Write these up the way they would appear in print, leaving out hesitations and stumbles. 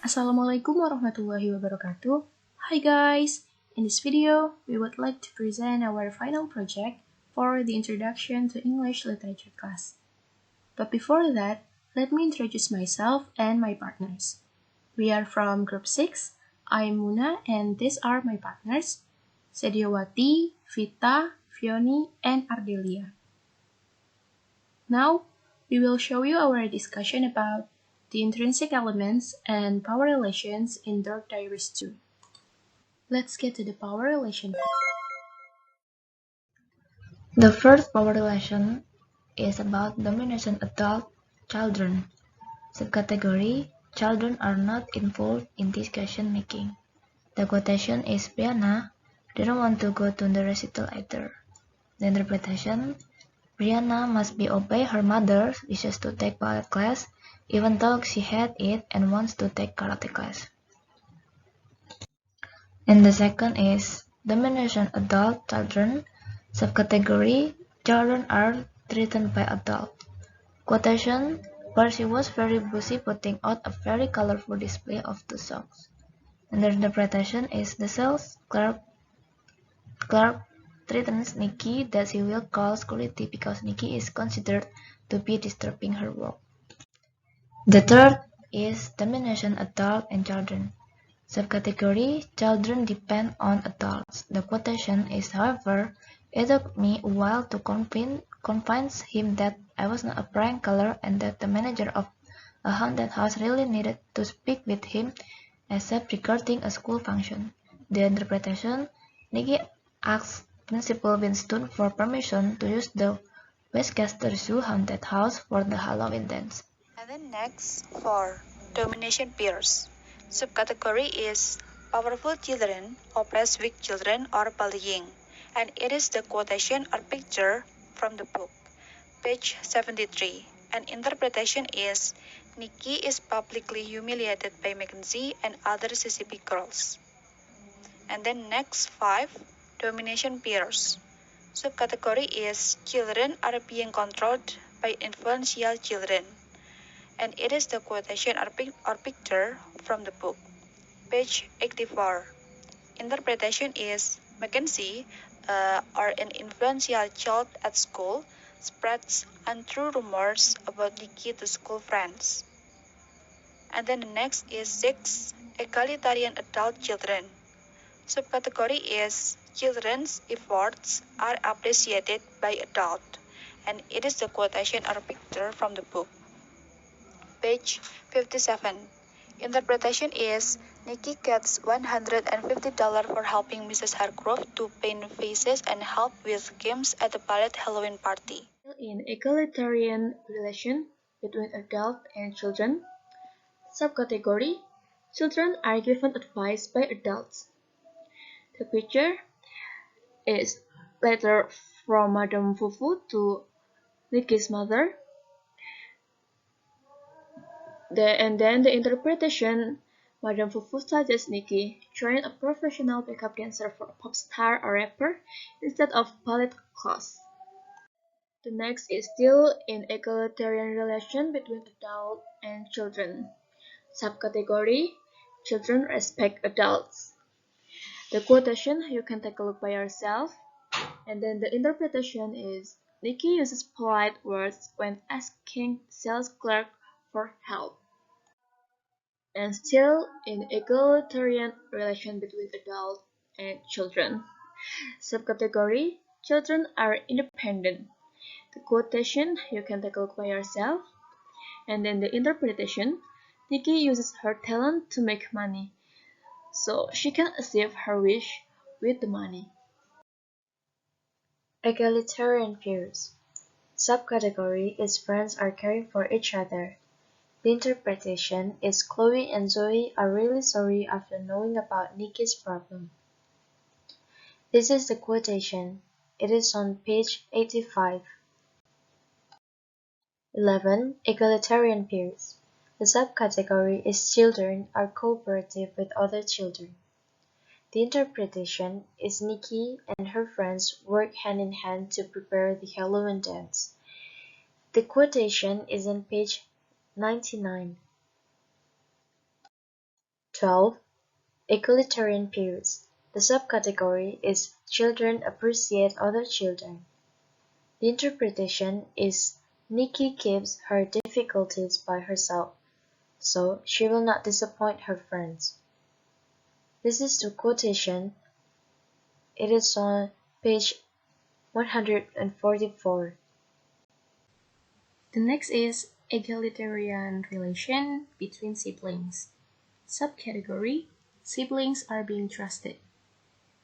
Assalamualaikum warahmatullahi wabarakatuh. Hi guys! In this video, we would like to present our final project for the Introduction to English Literature class. But before that, let me introduce myself and my partners. We are from Group 6. I'm Muna and these are my partners, Sedyowati, Fita, Fiony, and Ardelia. Now, we will show you our discussion about the intrinsic elements and power relations in Dark Diaries 2. Let's get to the power relation. The first power relation is about domination adult children. Subcategory: children are not involved in discussion making. The quotation is Brianna didn't want to go to the recital either. The interpretation: Brianna must be obey her mother's wishes to take ballet class, even though she had it and wants to take karate class. And the second is domination adult children. Subcategory: children are threatened by adult. Quotation: Percy was very busy putting out a very colorful display of the songs. And the interpretation is the sales clerk threatens Nikki that he will call security because Nikki is considered to be disturbing her work. The third is domination adult and children. Subcategory: children depend on adults. The quotation is, however, it took me a while to convince him that I was not a prank caller and that the manager of a haunted house really needed to speak with him except regarding a school function. The interpretation: Nikki asked Principal Winston for permission to use the Westchester Zoo haunted house for the Halloween dance. And then next, for domination peers. Subcategory is powerful children oppress weak children or bullying, and it is the quotation or picture from the book, page 73. And interpretation is Nikki is publicly humiliated by Mackenzie and other CCP girls. And then next 5, domination peers. Subcategory is children are being controlled by influential children, and it is the quotation or picture from the book, page 84. Interpretation is Mackenzie, or an influential child at school, spreads untrue rumors about Nikki to school friends. And then the next is 6, egalitarian adult children. Subcategory is children's efforts are appreciated by adults, and it is the quotation or picture from the book, page 57. Interpretation is Nikki gets $150 for helping Mrs. Hargrove to paint faces and help with games at the ballet Halloween party. In egalitarian relation between adult and children, subcategory, children are given advice by adults. The picture is letter from Madame Fufu to Nikki's mother. And then the interpretation, Madame Fufu suggests Nikki join a professional backup dancer for a pop star or rapper instead of ballet class. The next is still in egalitarian relation between adult and children. Subcategory, children respect adults. The quotation, you can take a look by yourself. And then the interpretation is, Nikki uses polite words when asking sales clerk for help. And still in egalitarian relation between adult and children. Subcategory, children are independent. The quotation, you can take a look by yourself. And then the interpretation, Nikki uses her talent to make money, so she can achieve her wish with the money. Egalitarian peers. Subcategory is friends are caring for each other. The interpretation is Chloe and Zoe are really sorry after knowing about Nikki's problem. This is the quotation. It is on page 85. 11. Egalitarian peers. The subcategory is children are cooperative with other children. The interpretation is Nikki and her friends work hand in hand to prepare the Halloween dance. The quotation is on page 99. 12. Egalitarian peers. The subcategory is children appreciate other children. The interpretation is Nikki keeps her difficulties by herself, so she will not disappoint her friends. This is the quotation. It is on page 144. The next is egalitarian relation between siblings. Subcategory: siblings are being trusted.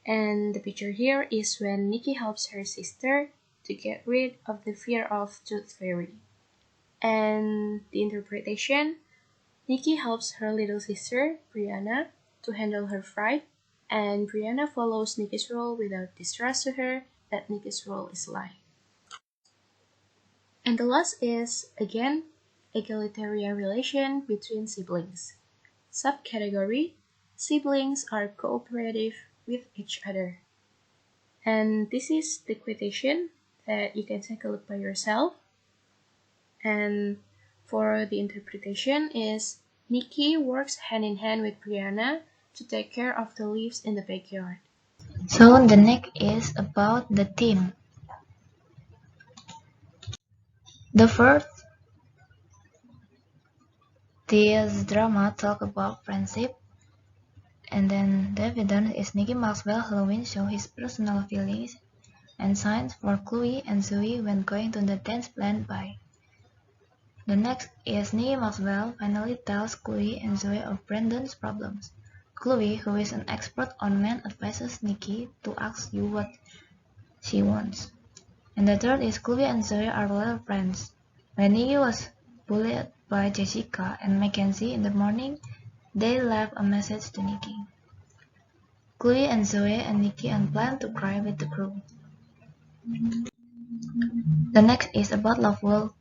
And the picture here is when Nikki helps her sister to get rid of the fear of Tooth Fairy. And the interpretation: Nikki helps her little sister, Brianna, to handle her fright, and Brianna follows Nikki's role without distrust to her that Nikki's role is lie. And the last is, again, egalitarian relation between siblings. Subcategory: siblings are cooperative with each other. And this is the quotation that you can take a look by yourself. And for the interpretation is, Nikki works hand in hand with Brianna to take care of the leaves in the backyard. So the next is about the theme. The first, this drama talk about friendship, and then the evidence is Nikki Maxwell Halloween show his personal feelings and signs for Chloe and Zoe when going to the dance planned by. The next is Nikki Maxwell finally tells Chloe and Zoe of Brandon's problems. Chloe, who is an expert on men, advises Nikki to ask you what she wants. And the third is Chloe and Zoe are little friends. When Nikki was bullied by Jessica and Mackenzie in the morning, they left a message to Nikki. Chloe and Zoe and Nikki unplanned to cry with the crew. The next is about Love World.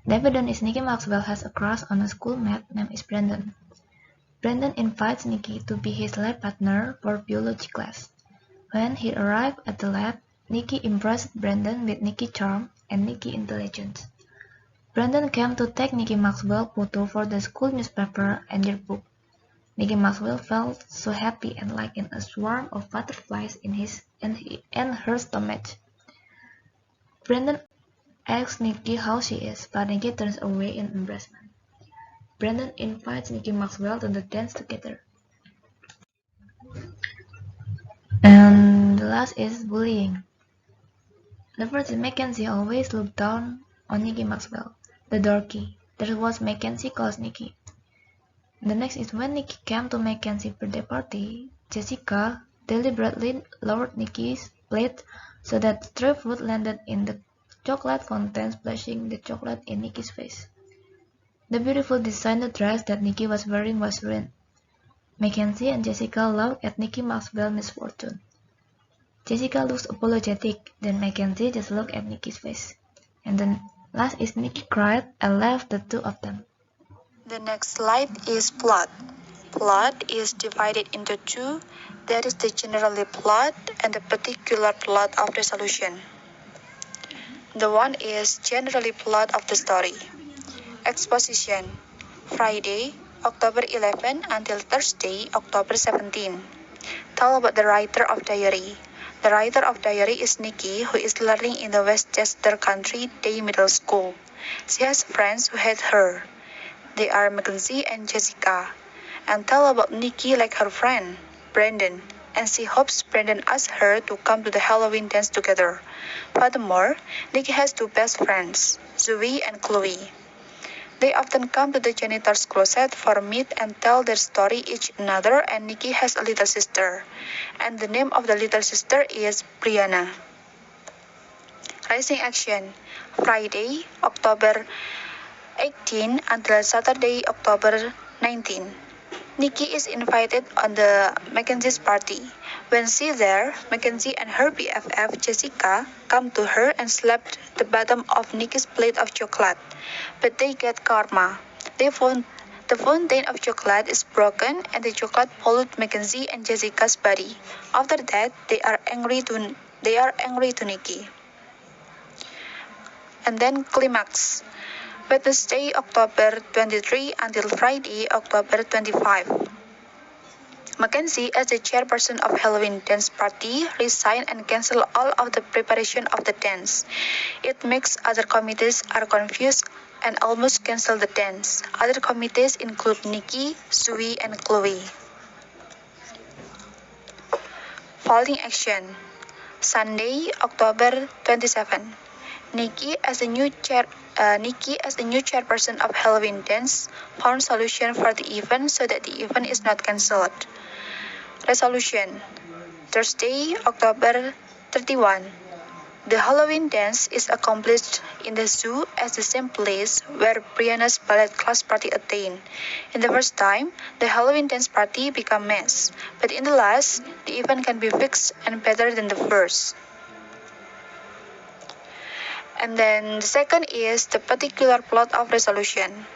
The evidence is Nikki Maxwell has a crush on a schoolmate named Brandon. Brandon invites Nikki to be his lab partner for biology class. When he arrived at the lab, Nikki impressed Brandon with Nikki's charm and Nikki's intelligence. Brandon came to take Nikki Maxwell's photo for the school newspaper and yearbook. Nikki Maxwell felt so happy and like in a swarm of butterflies in his and her stomach. Brandon asks Nikki how she is, but Nikki turns away in embarrassment. Brandon invites Nikki Maxwell to the dance together. And the last is bullying. The first is Mackenzie always looked down on Nikki Maxwell, the dorky. That was Mackenzie calls Nikki. The next is when Nikki came to Mackenzie's birthday party, Jessica deliberately lowered Nikki's plate so that stray fruit landed in the chocolate fountain, splashing the chocolate in Nikki's face. The beautiful designer dress that Nikki was wearing was ruined. Mackenzie and Jessica laughed at Nikki Maxwell's misfortune. Jessica looks apologetic, then Mackenzie just looked at Nikki's face. And then last is Nikki cried and left the two of them. The next slide is plot. Plot is divided into two. That is the general plot and the particular plot of the solution. The one is generally plot of the story. Exposition. Friday, October 11 until Thursday, October 17. Tell about the writer of diary. The writer of diary is Nikki, who is learning in the Westchester Country Day Middle School. She has friends who hate her. They are Mackenzie and Jessica. And tell about Nikki like her friend, Brandon, and she hopes Brandon asks her to come to the Halloween dance together. Furthermore, Nikki has two best friends, Zoe and Chloe. They often come to the janitor's closet for meat and tell their story each another, and Nikki has a little sister. And the name of the little sister is Brianna. Rising action. Friday, October 18 until Saturday, October 19. Nikki is invited on the Mackenzie's party. When she's there, Mackenzie and her BFF Jessica come to her and slap the bottom of Nikki's plate of chocolate. But they get karma. The fountain of chocolate is broken and the chocolate pollutes Mackenzie and Jessica's body. After that, they are angry to Nikki. And then climax. Wednesday, October 23 until Friday, October 25. Mackenzie, as the chairperson of Halloween dance party, resigned and canceled all of the preparation of the dance. It makes other committees are confused and almost cancel the dance. Other committees include Nikki, Sui, and Chloe. Following action. Sunday, October 27. Nikki as the new chairperson of Halloween Dance found solution for the event so that the event is not cancelled. Resolution. Thursday, October 31. The Halloween dance is accomplished in the zoo as the same place where Brianna's ballet class party attained. In the first time, the Halloween dance party became mess, but in the last, the event can be fixed and better than the first. And then the second is the particular plot of resolution.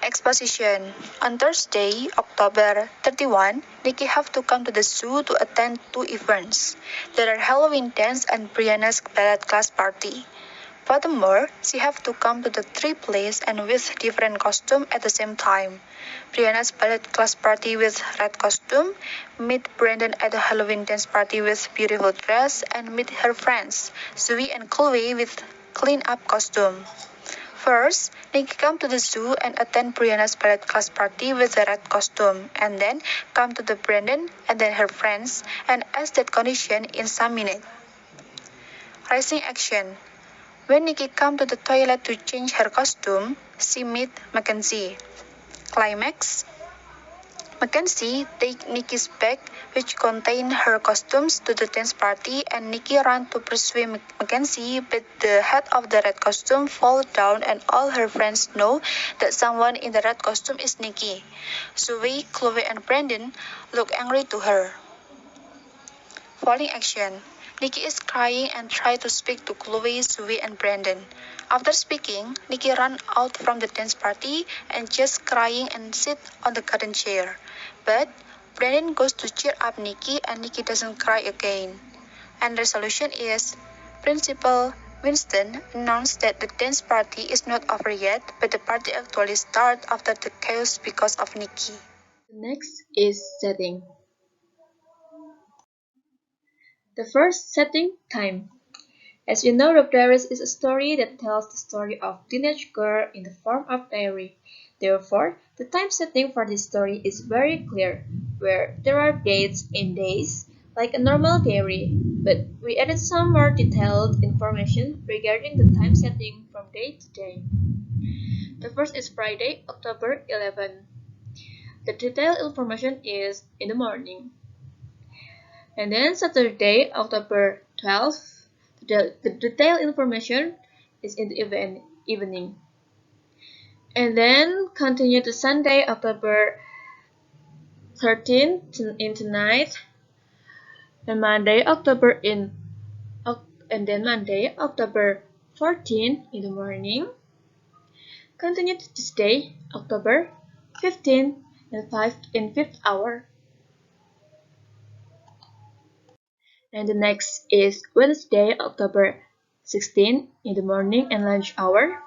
Exposition. On Thursday, October 31, Nikki have to come to the zoo to attend two events. There are Halloween dance and Brianna's ballet class party. Furthermore, she have to come to the three places and with different costume at the same time. Brianna's ballet class party with red costume, meet Brandon at the Halloween dance party with beautiful dress, and meet her friends, Zoe and Chloe with clean up costume. First, Nikki come to the zoo and attend Brianna's ballet class party with the red costume, and then come to the Brandon and then her friends and ask that condition in some minutes. Rising action. When Nikki come to the toilet to change her costume, she meet Mackenzie. Climax. Mackenzie take Nikki's bag, which contain her costumes, to the dance party, and Nikki run to pursue Mackenzie, but the head of the red costume falls down, and all her friends know that someone in the red costume is Nikki. Zoe, Chloe, and Brandon look angry to her. Falling action. Nikki is crying and tries to speak to Chloe, Zoe, and Brandon. After speaking, Nikki runs out from the dance party and just crying and sits on the garden chair. But Brandon goes to cheer up Nikki and Nikki doesn't cry again. And resolution is, Principal Winston announced that the dance party is not over yet, but the party actually starts after the chaos because of Nikki. Next is setting. The first setting, time. As you know, Rogue Diaries is a story that tells the story of teenage girl in the form of diary. Therefore, the time setting for this story is very clear, where there are dates and days, like a normal diary, but we added some more detailed information regarding the time setting from day to day. The first is Friday, October 11. The detailed information is in the morning. And then Saturday, October 12th, the detailed information is in the evening. And then continue to Sunday, October 13th in tonight. And Monday, October 14th in the morning. Continue to Tuesday, October 15th and 5th hour. And the next is Wednesday, October 16 in the morning and lunch hour.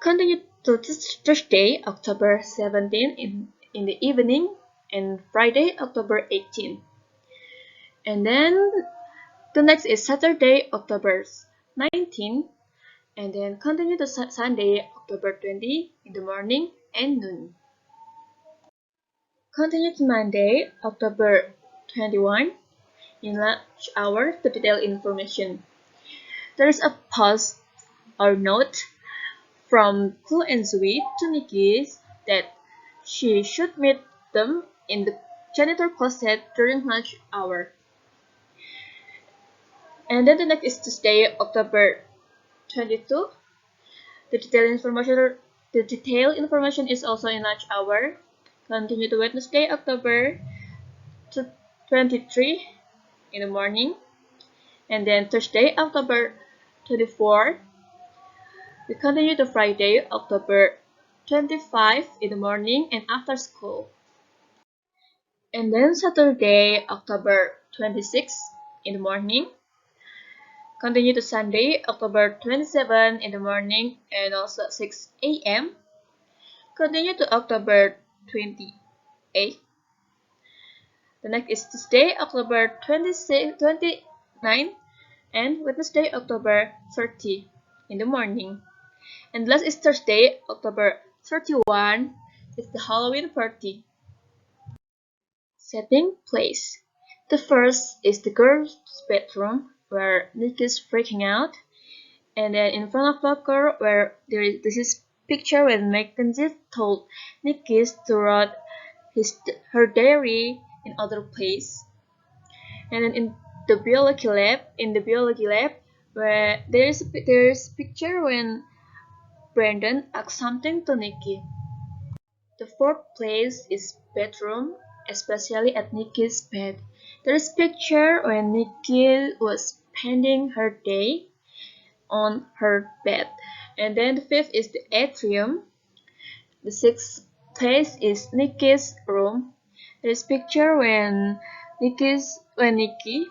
Continue to Thursday, October 17 in the evening, and Friday, October 18. And then the next is Saturday, October 19, and then continue to Sunday, October 20 in the morning and noon. Continue to Monday, October 21 in lunch hour to detail information. There is a pause or note from Chloe and Zoe to Nikki that she should meet them in the janitor closet during lunch hour. And then the next is Tuesday, October 22. The detailed information is also in lunch hour. Continue to Wednesday, October 23 in the morning. And then Thursday, October 24. We continue to Friday, October 25 in the morning and after school. And then Saturday, October 26 in the morning. Continue to Sunday, October 27 in the morning and also 6 a.m. Continue to October 28 8. The next is Tuesday, October 26, 29, and Wednesday, October 30 in the morning. And last is Thursday, October 31, it's the Halloween party. Setting place. The first is the girl's bedroom, where Nick is freaking out, and then in front of locker where this is picture when Mackenzie told Nikki to write her diary in other place, and then in the biology lab where there's picture when Brandon asks something to Nikki. The fourth place is bedroom, especially at Nikki's bed. There is picture when Nikki was spending her day on her bed. And then the fifth is the atrium. The sixth place is Nikki's room. There is picture when Nikki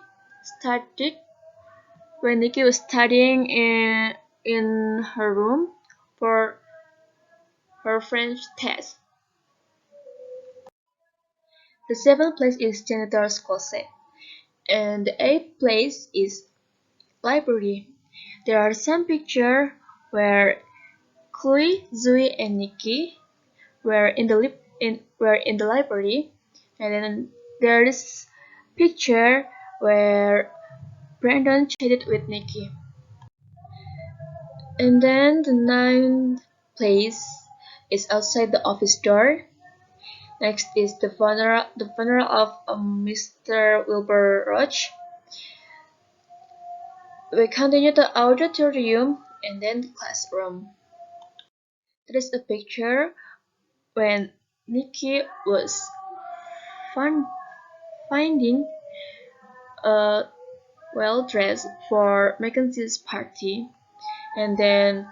started when Nikki was studying in her room for her French test. The seventh place is janitor's closet, and the eighth place is library. There are some pictures where Chloe, Zoe, and Nikki were in the library, and then there is picture where Brandon chatted with Nikki. And then the ninth place is outside the office door. Next is the funeral of Mr. Wilbur Roach. We continue the auditorium and then the classroom. There is a picture when Nikki was finding a well dressed for Mackenzie's party, and then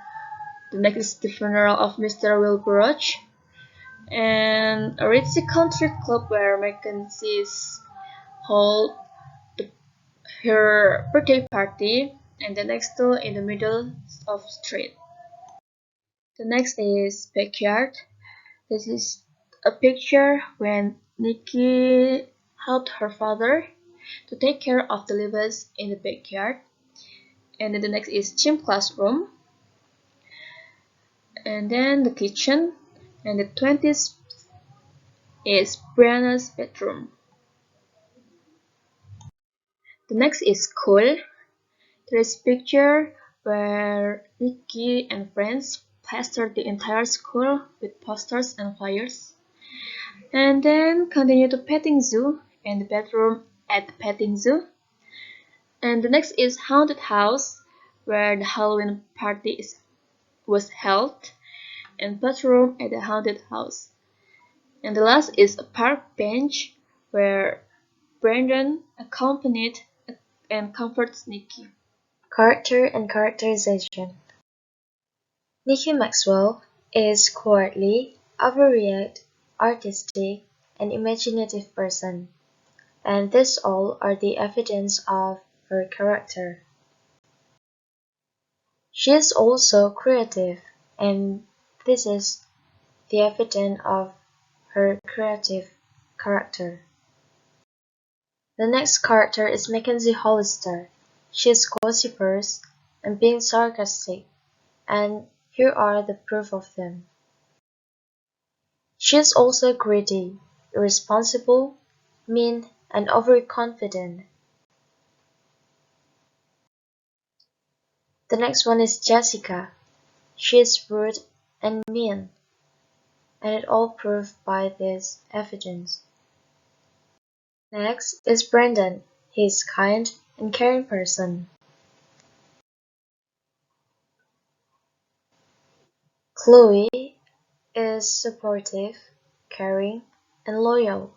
the next is the funeral of Mr. Wilbur Roach, and a ritzy country club where Mackenzie's hold her birthday party, and the next two in the middle of street. The next is backyard. This is a picture when Nikki helped her father to take care of the leaves in the backyard. And then the next is gym classroom. And then the kitchen. And the 20th is Brianna's bedroom. The next is school. There is a picture where Nikki and friends plastered the entire school with posters and flyers. And then continue to petting zoo and the bedroom at the petting zoo. And the next is haunted house, where the Halloween party was held, and bedroom at the haunted house. And the last is a park bench, where Brandon accompanied and comforts Nikki. Character and characterization. Nikki Maxwell is courtly, overreact, artistic, and imaginative person, and this all are the evidence of her character. She is also creative, and this is the evidence of her creative character. The next character is Mackenzie Hollister. She is gossipers and being sarcastic, and here are the proof of them. She is also greedy, irresponsible, mean, and overconfident. The next one is Jessica. She is rude and mean, and it all proved by this evidence. Next is Brandon. He is kind and caring person. Chloe is supportive, caring, and loyal.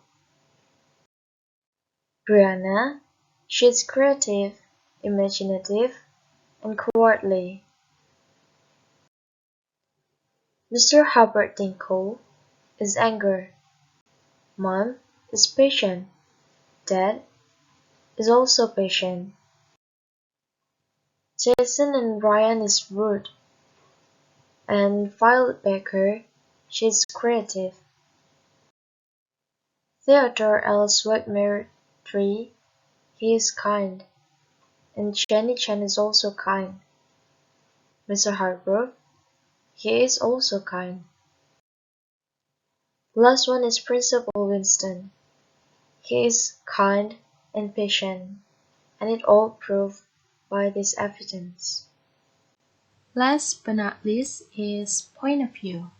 Brianna, she is creative, imaginative, and courtly. Mr. Hubbard Dinko is anger. Mom is patient. Dad is also patient. Jason and Ryan is rude. And Violet Baker, she is creative. Theodore Ellsworth married 3. He is kind. And Jenny Chen is also kind. Mr. Hargrove, he is also kind. The last one is Principal Winston. He is kind and patient, and it all proved by this evidence. Last but not least is point of view.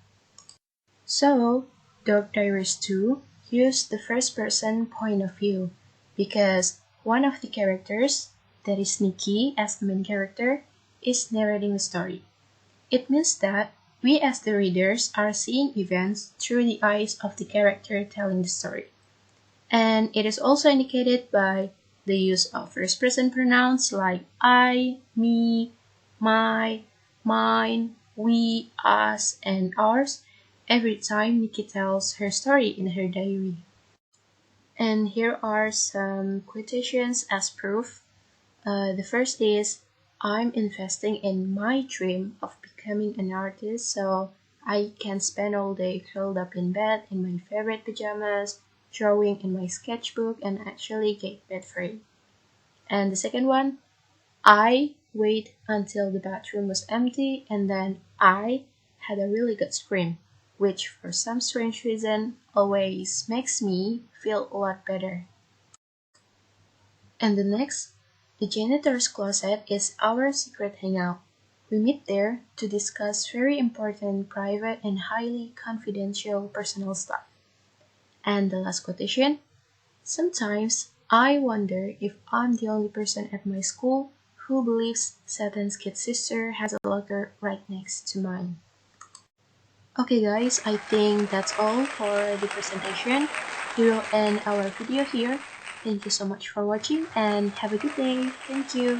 So, Dog Diaries 2 used the first person point of view because one of the characters, that is Nikki as the main character, is narrating the story. It means that we as the readers are seeing events through the eyes of the character telling the story. And it is also indicated by the use of first person pronouns like I, me, my, mine, we, us, and ours every time Nikki tells her story in her diary. And here are some quotations as proof. The first is, I'm investing in my dream of becoming an artist so I can spend all day curled up in bed in my favorite pajamas, drawing in my sketchbook, and actually get bed free. And the second one, I wait until the bathroom was empty and then I had a really good scream, which for some strange reason always makes me feel a lot better. And the next, the janitor's closet is our secret hangout. We meet there to discuss very important, private, and highly confidential personal stuff. And the last quotation, sometimes I wonder if I'm the only person at my school who believes Satan's kid sister has a locker right next to mine. Okay guys, I think that's all for the presentation. We will end our video here. Thank you so much for watching and have a good day. Thank you.